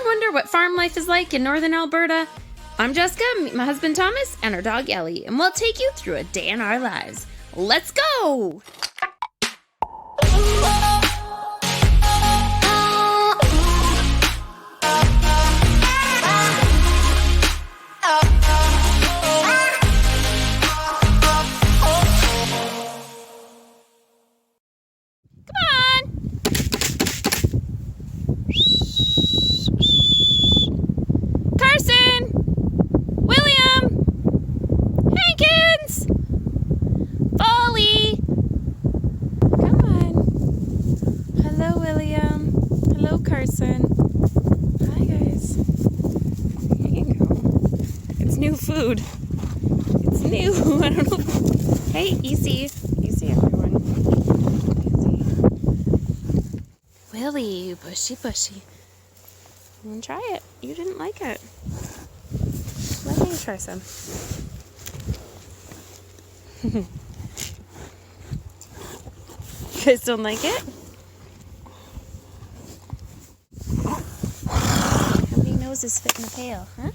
Wonder what farm life is like in northern Alberta? I'm Jessica, meet my husband Thomas, and our dog Ellie, and we'll take you through a day in our lives. Let's go! Hi guys. Here you go. It's new food. It's new. I don't know. Hey, easy. Easy, everyone. Easy. Willie, bushy. I'm gonna try it. You didn't like it. Let me try some. You guys don't like it? Noses fit in the pail, huh?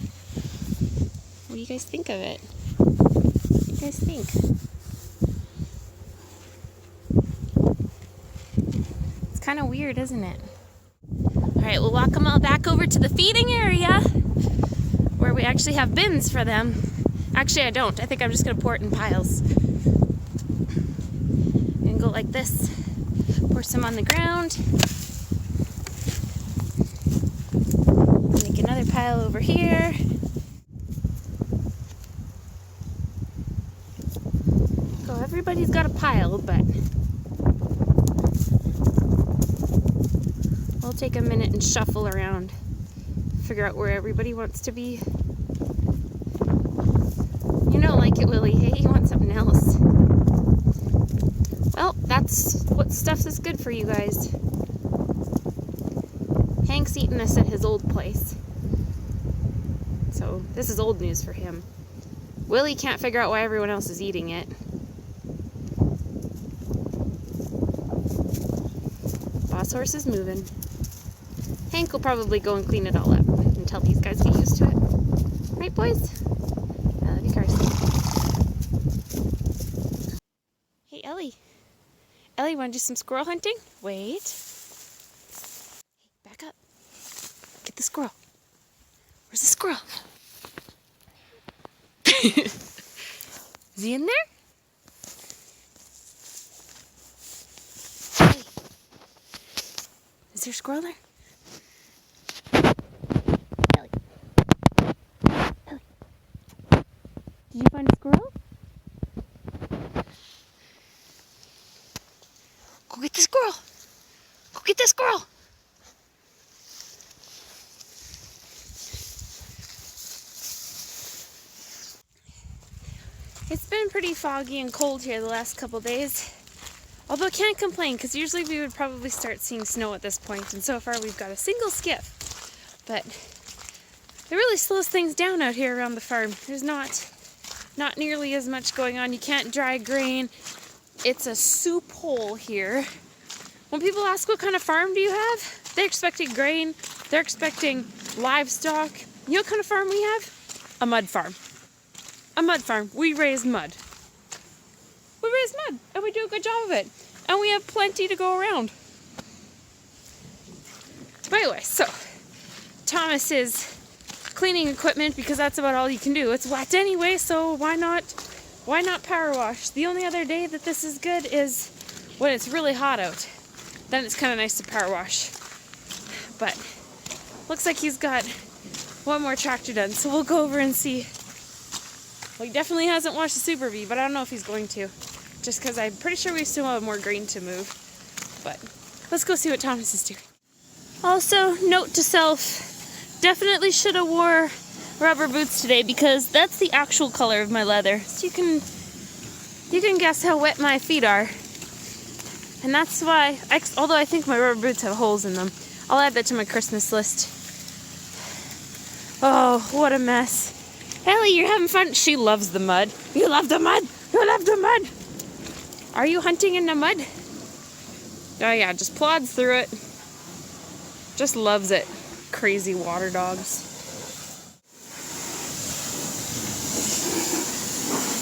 What do you guys think of it? What do you guys think? It's kind of weird, isn't it? Alright, we'll walk them all back over to the feeding area where we actually have bins for them. Actually, I don't. I think I'm just going to pour it in piles. And go like this. Pour some on the ground. Another pile over here. So everybody's got a pile, but we'll take a minute and shuffle around, figure out where everybody wants to be. You don't like it, Willie. Hey, you want something else? Well, that's what stuff is good for you guys. Hank's eating this at his old place. So this is old news for him. Willie can't figure out why everyone else is eating it. Boss horse is moving. Hank will probably go and clean it all up until these guys get used to it. Right, boys? I love you, Carson. Hey, Ellie. Ellie, want to do some squirrel hunting? Wait. Hey, back up. Get the squirrel. Where's the squirrel? Is he in there? Hey. Is there a squirrel there? Ellie. Ellie. Did you find a squirrel? Go get the squirrel. Go get the squirrel. It's been pretty foggy and cold here the last couple days, although I can't complain because usually we would probably start seeing snow at this point, and so far we've got a single skiff. But it really slows things down out here around the farm. There's not nearly as much going on. You can't dry grain. It's a soup hole here. When people ask what kind of farm do you have, they're expecting grain, they're expecting livestock. You know what kind of farm we have? A mud farm. A mud farm. We raise mud. We raise mud, and we do a good job of it. And we have plenty to go around. But anyway, so Thomas is cleaning equipment because that's about all you can do. It's wet anyway, so why not power wash? The only other day that this is good is when it's really hot out. Then it's kind of nice to power wash. But looks like he's got one more tractor done, so we'll go over and see. Well, he definitely hasn't washed the Super Bee, but I don't know if he's going to. Just because I'm pretty sure we still have more grain to move. But let's go see what Thomas is doing. Also, note to self, definitely should have wore rubber boots today because that's the actual color of my leather. So you can guess how wet my feet are. And that's why, although I think my rubber boots have holes in them, I'll add that to my Christmas list. Oh, what a mess. Ellie, you're having fun. She loves the mud. You love the mud. You love the mud. Are you hunting in the mud? Oh yeah, just plods through it. Just loves it. crazy water dogs.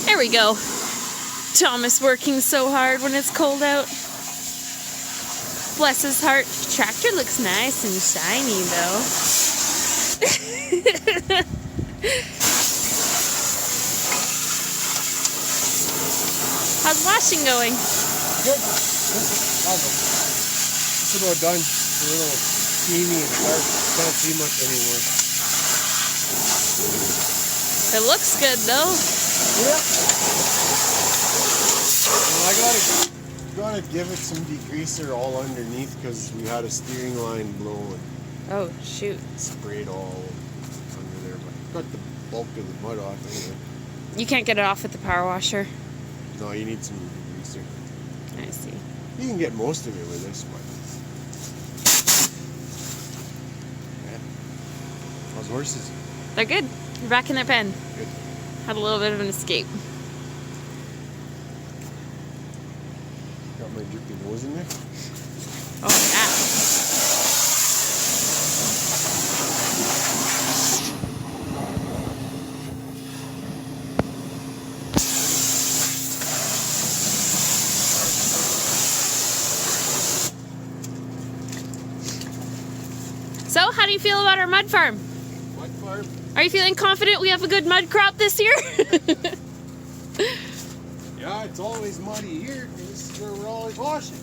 There we go. Thomas working so hard when it's cold out. Bless his heart. Tractor looks nice and shiny though. How's washing going? Good. Awesome. It's about done. It's a little steamy and dark. Can't see much anymore. It looks good though. Yep. Well, I gotta give it some degreaser all underneath because we had a steering line blow and Oh shoot. sprayed all under there. But got the bulk of the mud off anyway. You can't get it off with the power washer. No, you need some degreaser. I see. You can get most of it with this, but yeah. How's horses? They're good. They're back in their pen. Good. Had a little bit of an escape. Got my drippy nose in there. Oh yeah. So, how do you feel about our mud farm? Mud farm? Are you feeling confident we have a good mud crop this year? Yeah, it's always muddy here because this is where we're always washing.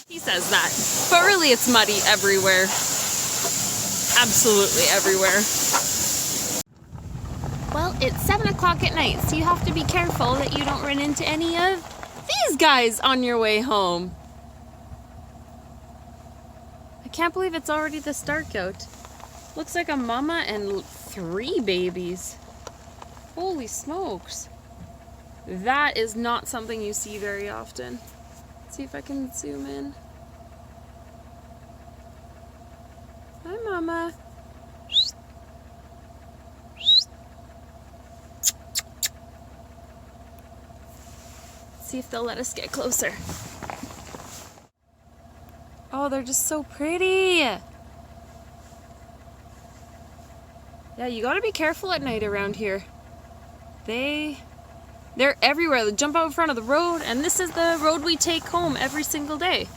He says that. But really it's muddy everywhere. Absolutely everywhere. Well, it's 7 o'clock at night, so you have to be careful that you don't run into any of these guys on your way home. I can't believe it's already this dark out. Looks like a mama and 3 babies. Holy smokes. That is not something you see very often. Let's see if I can zoom in. Hi, Mama. See if they'll let us get closer. Oh, they're just so pretty. Yeah, you gotta be careful at night around here. They're everywhere. They jump out in front of the road, and this is the road we take home every single day.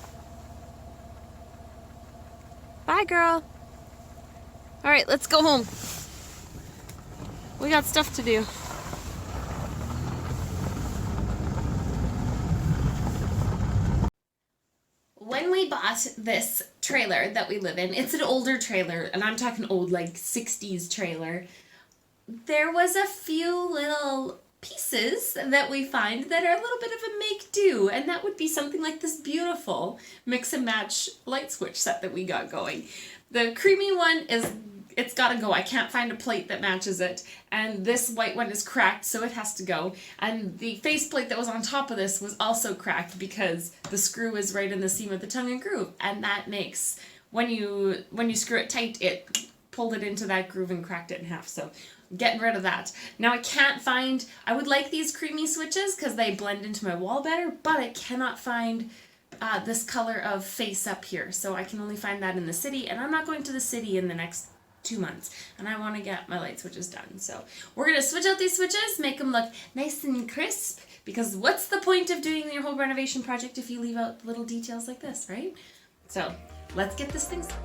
Bye, girl. All right, let's go home. We got stuff to do. When we bought this trailer that we live in, it's an older trailer, and I'm talking old, like 60s trailer. There was a few little pieces that we find that are a little bit of a make-do, and that would be something like this beautiful mix and match light switch set that we got going. The creamy one it's gotta go. I can't find a plate that matches it, and this white one is cracked, so it has to go. And the faceplate that was on top of this was also cracked because the screw is right in the seam of the tongue and groove, and that makes, when you screw it tight, it pulled it into that groove and cracked it in half. So getting rid of that. Now I can't find, I would like these creamy switches because they blend into my wall better, but I cannot find this color of face up here. So I can only find that in the city, and I'm not going to the city in the next 2 months, and I want to get my light switches done. So we're going to switch out these switches, make them look nice and crisp, because what's the point of doing your home renovation project if you leave out little details like this, right? So let's get this thing started.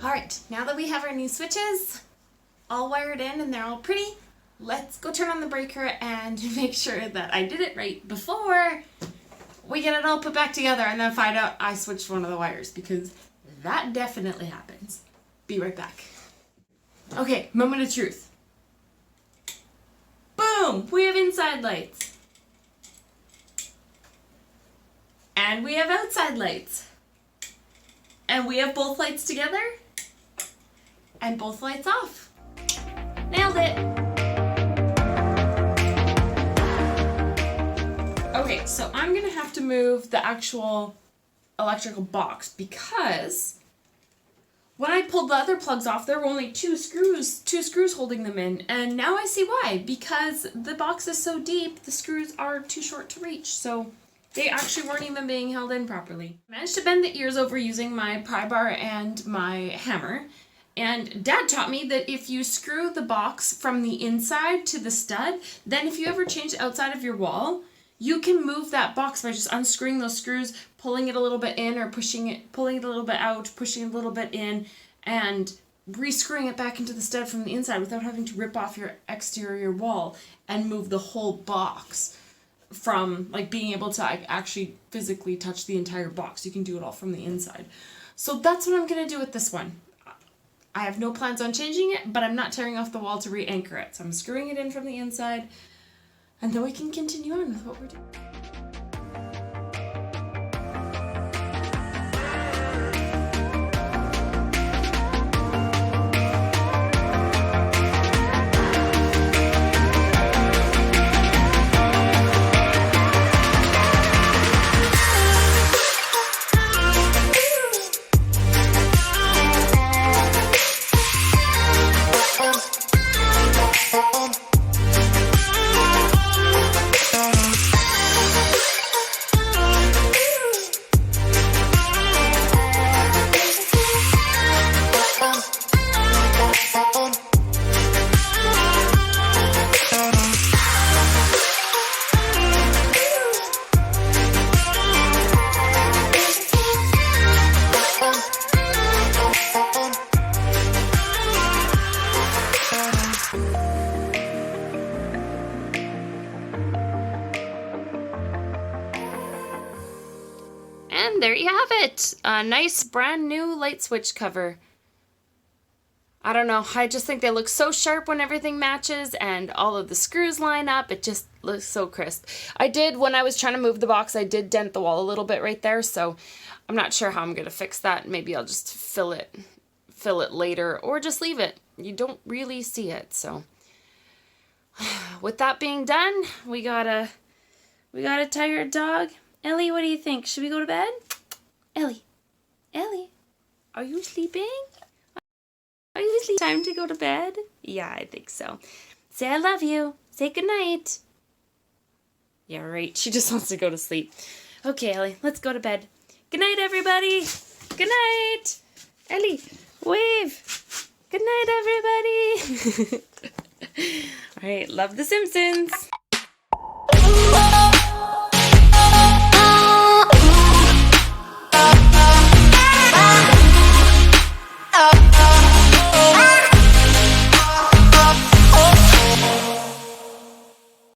Alright, now that we have our new switches all wired in and they're all pretty, let's go turn on the breaker and make sure that I did it right before we get it all put back together and then find out I switched one of the wires, because that definitely happens. Be right back. Okay, moment of truth. Boom! We have inside lights. And we have outside lights. And we have both lights together. And both lights off. Nailed it. Okay, so I'm gonna have to move the actual electrical box because when I pulled the other plugs off, there were only two screws holding them in, and now I see why. Because the box is so deep, the screws are too short to reach, so they actually weren't even being held in properly. I managed to bend the ears over using my pry bar and my hammer, and Dad taught me that if you screw the box from the inside to the stud, then if you ever change the outside of your wall, you can move that box by just unscrewing those screws, pulling it a little bit in, or pulling it a little bit out, pushing it a little bit in, and re-screwing it back into the stud from the inside without having to rip off your exterior wall and move the whole box from like being able to actually physically touch the entire box. You can do it all from the inside. So that's what I'm going to do with this one. I have no plans on changing it, but I'm not tearing off the wall to re-anchor it. So I'm screwing it in from the inside, and then we can continue on with what we're doing. And there you have it. A nice brand new light switch cover. I don't know, I just think they look so sharp when everything matches and all of the screws line up. It just looks so crisp. When I was trying to move the box, I did dent the wall a little bit right there, so I'm not sure how I'm going to fix that. Maybe I'll just fill it later or just leave it. You don't really see it, so. With that being done, we got a tired dog. Ellie, what do you think? Should we go to bed? Ellie, are you sleeping? Are you sleeping? Time to go to bed? Yeah, I think so. Say I love you. Say goodnight. Yeah, right. She just wants to go to sleep. Okay, Ellie, let's go to bed. Good night, everybody. Good night. Ellie, wave. Good night, everybody. All right, love The Simpsons.